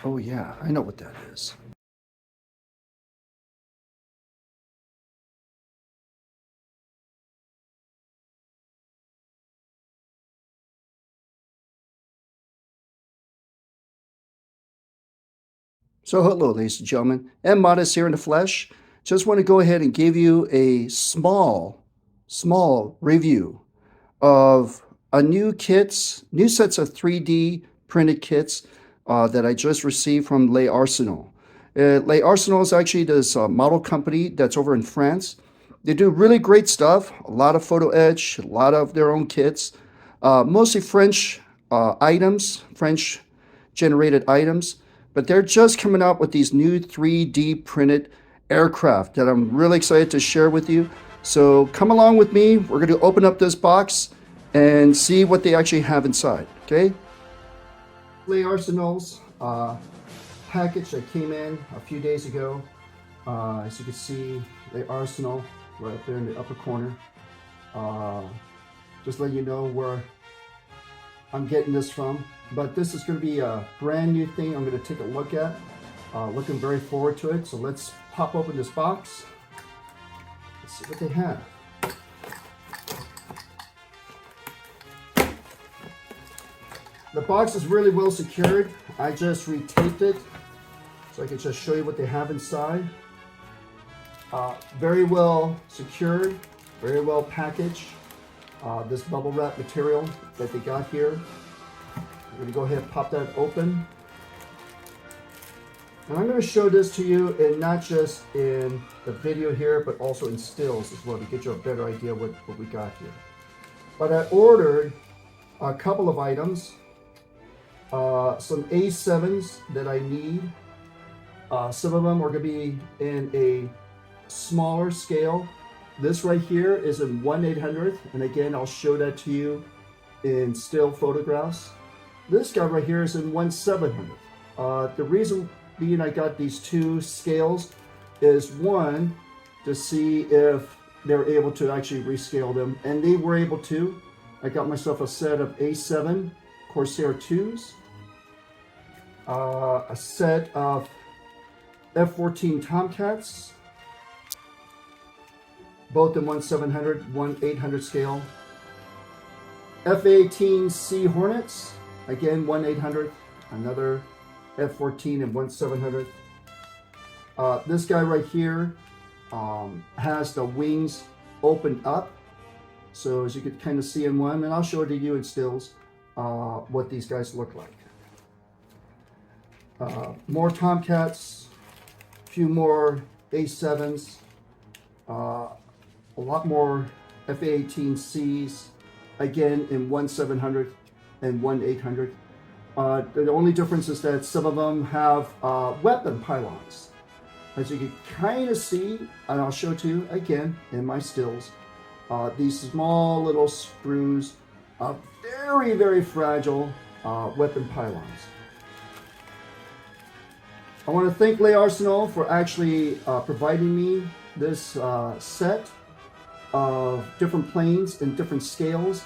Oh yeah, I know what that is. So hello, ladies and gentlemen. M. Modest here in the flesh. Just want to go ahead and give you a small review of a new sets of 3D printed kits that I just received from Les Arsenal. Les Arsenal is actually this model company that's over in France. They do really great stuff, a lot of photo etch, a lot of their own kits, mostly French items, French generated items, but they're just coming out with these new 3D printed aircraft that I'm really excited to share with you. So come along with me. We're going to open up this box and see what they actually have inside, okay? Les Arsenal's package that came in a few days ago. As you can see, Les Arsenal right up there in the upper corner. Just let you know where I'm getting this from. But this is going to be a brand new thing I'm going to take a look at. Looking very forward to it. So let's pop open this box. Let's see what they have. The box is really well secured. I just retaped it so I can just show you what they have inside. Very well secured, very well packaged. This bubble wrap material that they got here. I'm going to go ahead and pop that open. And I'm going to show this to you, and not just in the video here, but also in stills as well, to get you a better idea what we got here. But I ordered a couple of items, some A7s that I need. Some of them are going to be in a smaller scale. This right here is in 1/800th, and again, I'll show that to you in still photographs. This guy right here is in 1/700th. The reason being I got these two scales is, one, to see if they're able to actually rescale them, and they were able to. I got myself a set of A7 Corsair 2s, a set of F-14 Tomcats, both in 1/700, 1/800 scale. F-18C Hornets, again 1/800, another F-14 in 1/700. This guy right here has the wings opened up, so as you can kind of see in one, and I'll show it to you in stills what these guys look like. More Tomcats, a few more A7s, a lot more F-18Cs, again in 1/700 and 1/800. The only difference is that some of them have weapon pylons. As you can kind of see, and I'll show it to you again in my stills, these small little screws, very, very fragile weapon pylons. I want to thank Les Arsenal for actually providing me this set of different planes in different scales.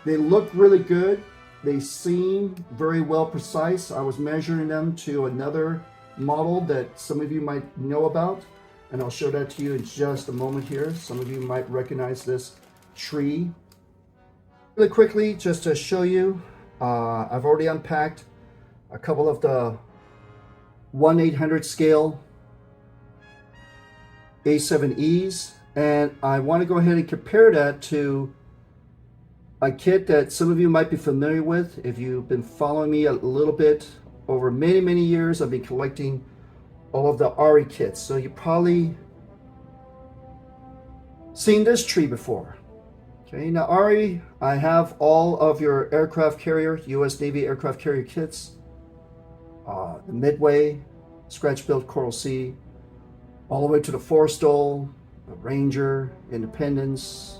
They look really good. They seem very well precise. I was measuring them to another model that some of you might know about, and I'll show that to you in just a moment here. Some of you might recognize this tree. Really quickly, just to show you, I've already unpacked a couple of the 1/800 scale A7Es, and I want to go ahead and compare that to a kit that some of you might be familiar with. If you've been following me a little bit over many, many years, I've been collecting all of the RE kits. So you've probably seen this tree before. Okay, now RE, I have all of your aircraft carrier, US Navy aircraft carrier kits. The Midway, Scratch Built Coral Sea, all the way to the Forrestal, the Ranger, Independence.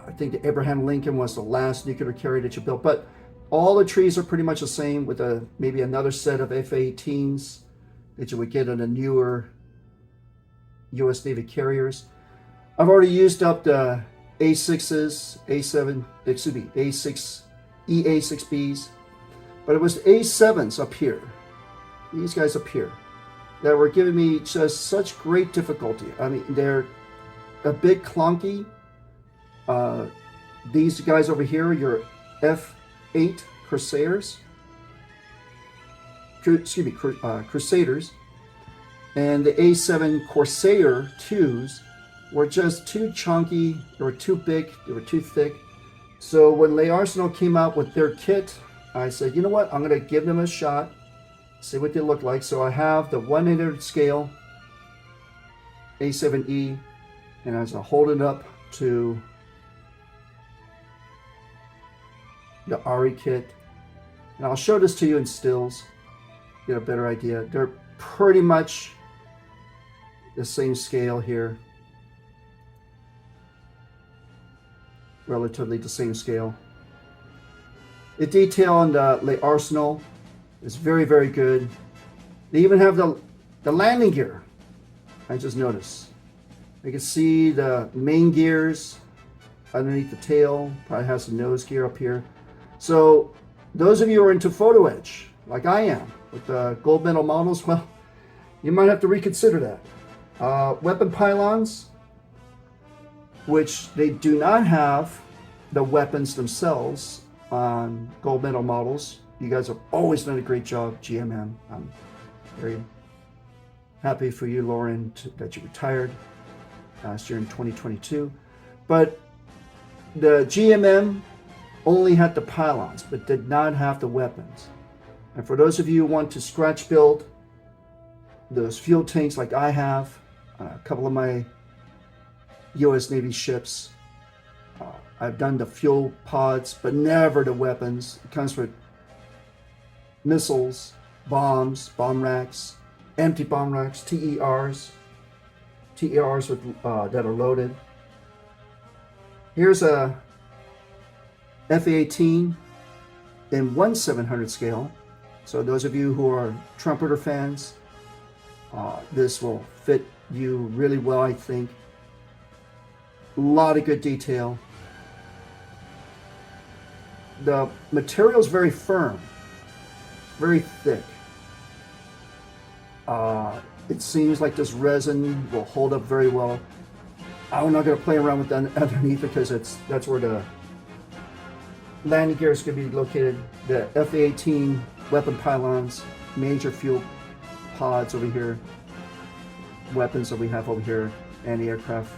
I think the Abraham Lincoln was the last nuclear carrier that you built, but all the trees are pretty much the same, with maybe another set of F-18s that you would get on the newer US Navy carriers. I've already used up the A6s, A6 EA6Bs, but it was A7s up here these guys up here that were giving me just such great difficulty. I mean, they're a bit clunky. These guys over here, your F8 Crusaders, Crusaders, and the A7 Corsair 2s were just too chunky. They were too big. They were too thick. So when Le Arsenal came out with their kit, I said, you know what? I'm going to give them a shot, see what they look like. So I have the 1/800 scale A7E, and as I hold it up to the Ari kit, and I'll show this to you in stills, get a better idea. They're pretty much the same scale here, relatively the same scale. The detail on the Le Arsenal is very, very good. They even have the landing gear. I just noticed. You can see the main gears underneath the tail. Probably has the nose gear up here. So those of you who are into photo etch, like I am, with the gold medal models, well, you might have to reconsider that. Weapon pylons, which they do not have the weapons themselves on gold medal models. You guys have always done a great job, GMM. I'm very happy for you, Lauren, that you retired last year in 2022. But the GMM only had the pylons, but did not have the weapons. And for those of you who want to scratch build those fuel tanks like I have, a couple of my US Navy ships, I've done the fuel pods, but never the weapons. It comes with missiles, bombs, bomb racks, empty bomb racks, TERs with, that are loaded. Here's a F-18 in 1/700 scale. So those of you who are trumpeter fans, this will fit you really well, I think. A lot of good detail. The material is very firm, very thick. It seems like this resin will hold up very well. I'm not going to play around with that underneath because that's where the landing gear is going to be located. The F-18 weapon pylons, major fuel pods over here, weapons that we have over here, anti-aircraft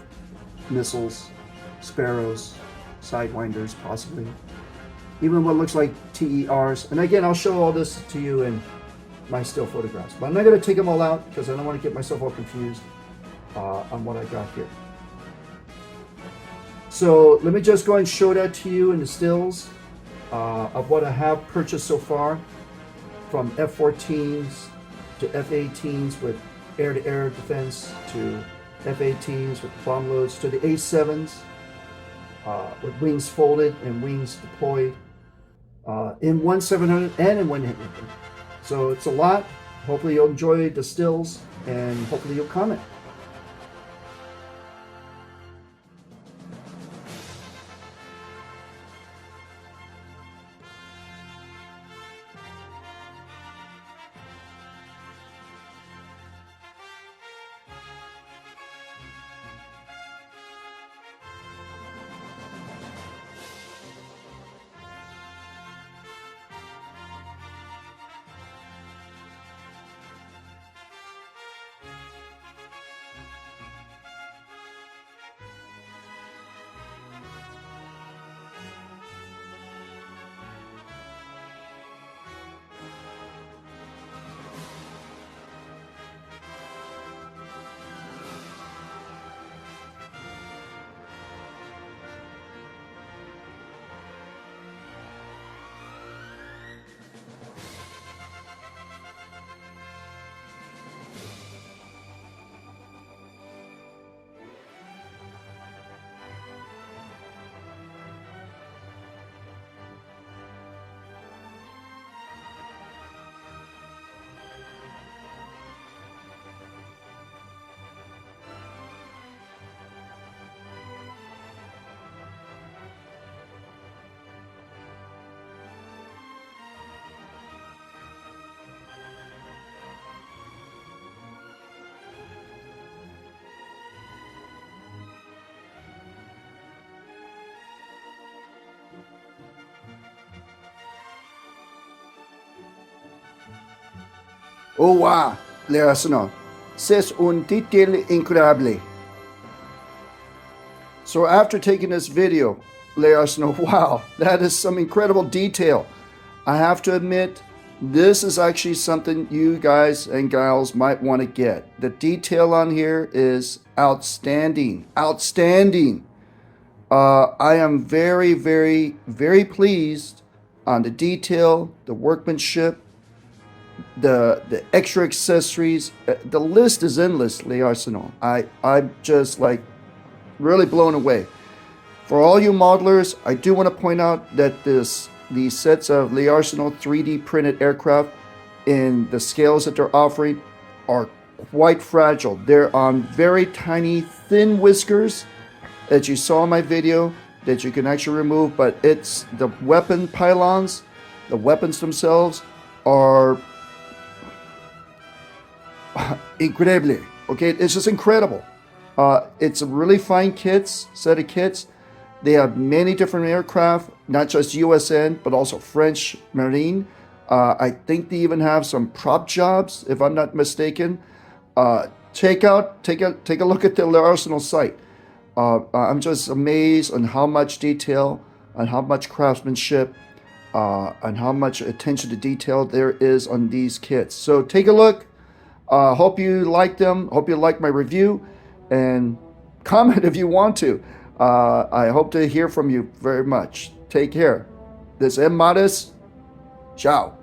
missiles, Sparrows, Sidewinders possibly, even what looks like TERs. And again, I'll show all this to you in my still photographs, but I'm not going to take them all out because I don't want to get myself all confused on what I got here. So let me just go and show that to you in the stills of what I have purchased so far, from F-14s to F-18s with air-to-air defense, to F-18s with bomb loads, to the A-7s with wings folded and wings deployed in 1/700 and in 1/800. So it's a lot. Hopefully you'll enjoy the stills and hopefully you'll comment. Oh wow, le Arsenal. C'est un detail incroyable. So after taking this video, let us know, wow, that is some incredible detail. I have to admit, this is actually something you guys and gals might want to get. The detail on here is outstanding. Outstanding. I am very, very, very pleased on the detail, the workmanship, the extra accessories. The list is endless, Le Arsenal. I'm just like really blown away. For all you modelers, I do want to point out that these sets of Le Arsenal 3D printed aircraft in the scales that they're offering are quite fragile. They're on very tiny, thin whiskers that you saw in my video that you can actually remove, but it's the weapon pylons, the weapons themselves are incredible. Okay, it's just incredible. It's a really fine set of kits. They have many different aircraft, not just USN, but also French Marine. I think they even have some prop jobs, if I'm not mistaken. Take a look at the Arsenal site. I'm just amazed on how much detail, on how much craftsmanship, on how much attention to detail there is on these kits. So take a look. Hope you like them. Hope you like my review, and comment if you want to. I hope to hear from you very much. Take care. This is M. Modest. Ciao.